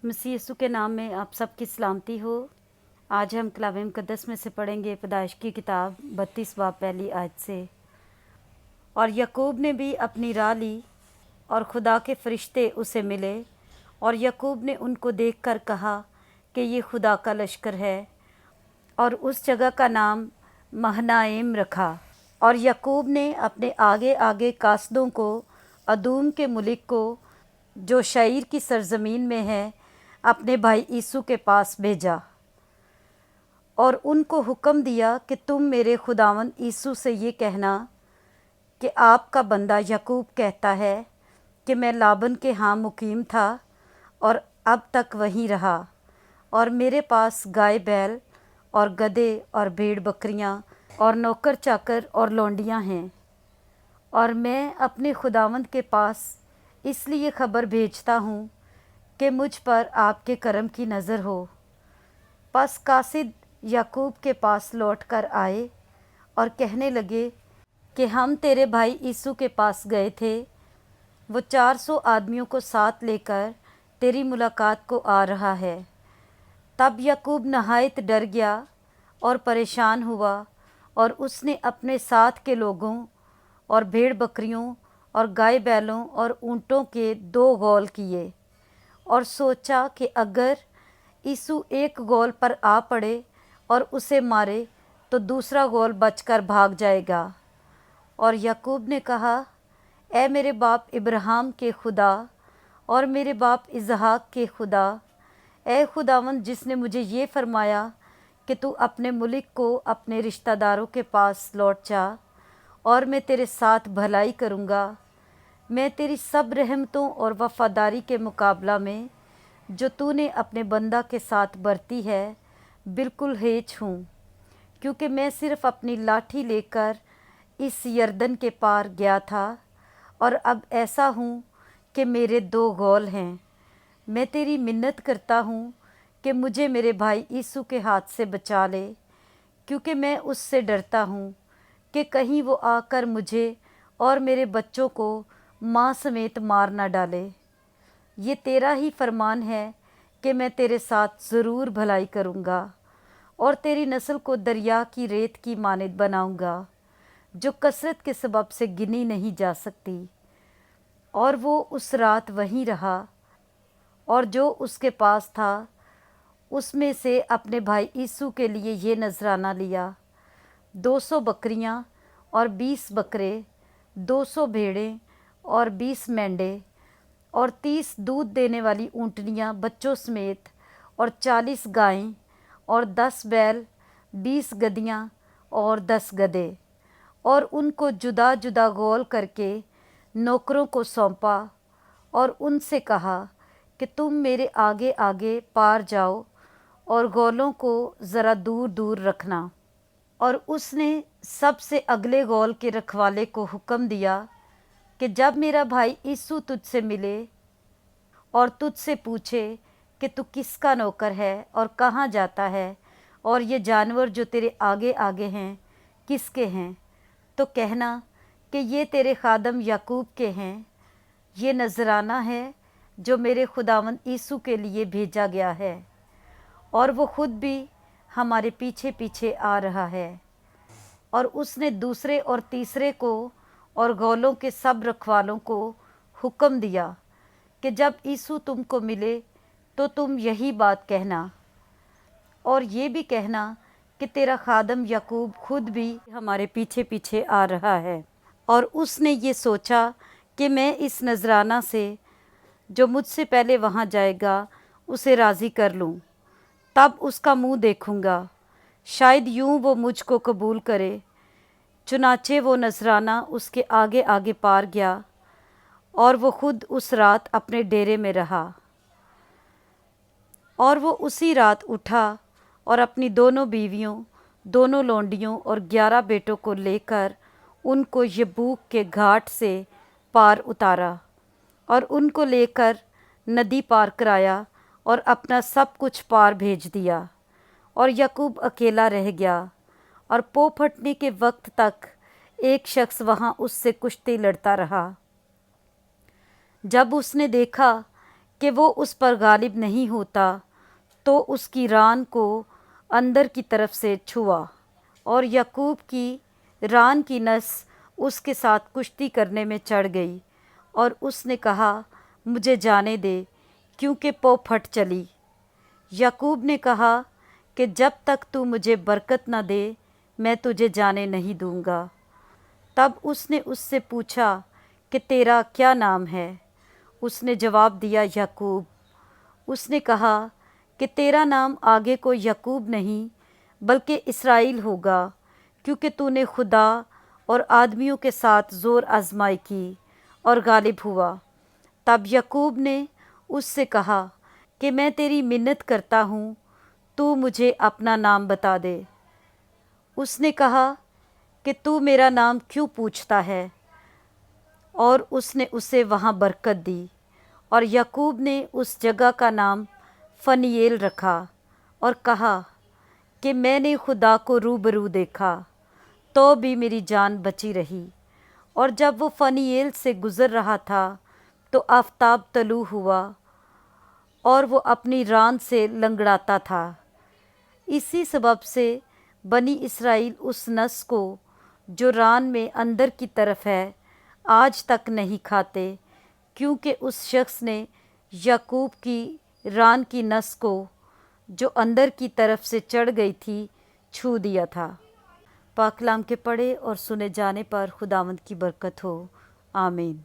मसीह यीशु के नाम में आप सबकी सलामती हो। आज हम कलाम मुक़द्दस में से पढ़ेंगे पैदाइश की किताब 32 बाब पहली आयत से। और याकूब ने भी अपनी राह ली और खुदा के फरिश्ते उसे मिले, और याकूब ने उनको देखकर कहा कि ये खुदा का लश्कर है, और उस जगह का नाम महनाइम रखा। और याकूब ने अपने आगे आगे कासदों को, अदूम के मुलिक को, जो शईर की सरजमीन में है, अपने भाई ईसू के पास भेजा और उनको हुक्म दिया कि तुम मेरे खुदावन ईसू से ये कहना कि आपका बंदा याकूब कहता है कि मैं लाबन के यहाँ मुकीम था और अब तक वहीं रहा, और मेरे पास गाय बैल और गधे और भेड़ बकरियाँ और नौकर चाकर और लौंडियाँ हैं, और मैं अपने खुदावंद के पास इसलिए खबर भेजता हूँ कि मुझ पर आपके करम की नज़र हो। पस कासिद याकूब के पास लौट कर आए और कहने लगे कि हम तेरे भाई ईसू के पास गए थे, वो 400 आदमियों को साथ लेकर तेरी मुलाकात को आ रहा है। तब याकूब नहायत डर गया और परेशान हुआ, और उसने अपने साथ के लोगों और भेड़ बकरियों और गाय बैलों और ऊँटों के 2 गौल किए, और सोचा कि अगर यीशु एक गौल पर आ पड़े और उसे मारे तो दूसरा गौल बचकर भाग जाएगा। और याकूब ने कहा, ऐ मेरे बाप इब्राहिम के खुदा और मेरे बाप इसहाक के खुदा, ऐ खुदावंद जिसने मुझे ये फरमाया कि तू अपने मुल्क को अपने रिश्तेदारों के पास लौट जा और मैं तेरे साथ भलाई करूँगा, मैं तेरी सब रहमतों और वफ़ादारी के मुकाबला में जो तूने अपने बंदा के साथ बरती है बिल्कुल हेच हूँ, क्योंकि मैं सिर्फ़ अपनी लाठी लेकर इस यरदन के पार गया था, और अब ऐसा हूँ कि मेरे 2 गौल हैं। मैं तेरी मिन्नत करता हूँ कि मुझे मेरे भाई ईसू के हाथ से बचा ले, क्योंकि मैं उससे डरता हूँ कि कहीं वो आकर मुझे और मेरे बच्चों को माँ समेत मार न डाले। ये तेरा ही फरमान है कि मैं तेरे साथ ज़रूर भलाई करूँगा और तेरी नस्ल को दरिया की रेत की मानद बनाऊँगा, जो कसरत के सबब से गिनी नहीं जा सकती। और वो उस रात वहीं रहा, और जो उसके पास था उसमें से अपने भाई ईसू के लिए ये नजराना लिया, 200 बकरियां और 20 बकरे, 200 भेड़ें और 20 मेंढे, और 30 दूध देने वाली ऊँटनियाँ बच्चों समेत, और 40 गायें और 10 बैल, 20 गधियाँ और 10 गधे। और उनको जुदा जुदा गोल करके नौकरों को सौंपा और उनसे कहा कि तुम मेरे आगे आगे पार जाओ और गौलों को ज़रा दूर दूर रखना। और उसने सबसे अगले गौल के रखवाले को हुक्म दिया कि जब मेरा भाई ईसू तुझसे मिले और तुझसे पूछे कि तू किसका नौकर है और कहाँ जाता है, और ये जानवर जो तेरे आगे आगे हैं किसके हैं, तो कहना कि ये तेरे खादम याकूब के हैं। ये नजराना है जो मेरे खुदावंद ईसू के लिए भेजा गया है, और वो खुद भी हमारे पीछे पीछे आ रहा है। और उसने दूसरे और तीसरे को और गौलों के सब रखवालों को हुक्म दिया कि जब यीशु तुमको मिले तो तुम यही बात कहना, और ये भी कहना कि तेरा खादम याकूब खुद भी हमारे पीछे पीछे आ रहा है। और उसने ये सोचा कि मैं इस नजराना से जो मुझसे पहले वहाँ जाएगा उसे राज़ी कर लूँ, तब उसका मुँह देखूँगा, शायद यूँ वो मुझको कबूल करे। चुनाचे वो नजराना उसके आगे आगे पार गया, और वो खुद उस रात अपने डेरे में रहा। और वो उसी रात उठा और अपनी दोनों बीवियों, दोनों लौंडियों और 11 बेटों को लेकर उनको यबूक के घाट से पार उतारा, और उनको लेकर नदी पार कराया और अपना सब कुछ पार भेज दिया। और याकूब अकेला रह गया, और पो फटने के वक्त तक एक शख्स वहाँ उससे कुश्ती लड़ता रहा। जब उसने देखा کہ وہ اس پر غالب نہیں ہوتا تو اس کی ران کو اندر کی طرف سے چھوا، اور یعقوب کی ران کی نس اس کے ساتھ کشتی کرنے میں چڑھ گئی، اور اس نے کہا مجھے جانے دے، کیونکہ پو پھٹ چلی۔ یعقوب نے کہا کہ جب تک تو مجھے برکت نہ دے میں تجھے جانے نہیں دوں گا۔ تب اس نے اس سے پوچھا کہ تیرا کیا نام ہے؟ اس نے جواب دیا یعقوب۔ اس نے کہا کہ تیرا نام آگے کو یعقوب نہیں بلکہ اسرائیل ہوگا، کیونکہ تو نے خدا اور آدمیوں کے ساتھ زور آزمائی کی اور غالب ہوا۔ تب یعقوب نے اس سے کہا کہ میں تیری منت کرتا ہوں، تو مجھے اپنا نام بتا دے۔ اس نے کہا کہ تو میرا نام کیوں پوچھتا ہے؟ اور اس نے اسے وہاں برکت دی، اور یعقوب نے اس جگہ کا نام فنییل رکھا، اور کہا کہ میں نے خدا کو روبرو دیکھا تو بھی میری جان بچی رہی۔ اور جب وہ فنییل سے گزر رہا تھا تو آفتاب طلوع ہوا اور وہ اپنی ران سے لنگڑاتا تھا۔ اسی سبب سے بنی اسرائیل اس نس کو جو ران میں اندر کی طرف ہے آج تک نہیں کھاتے، کیونکہ اس شخص نے یعقوب کی ران کی نس کو جو اندر کی طرف سے چڑھ گئی تھی چھو دیا تھا۔ پاک کلام کے پڑھے اور سنے جانے پر خداوند کی برکت ہو، آمین۔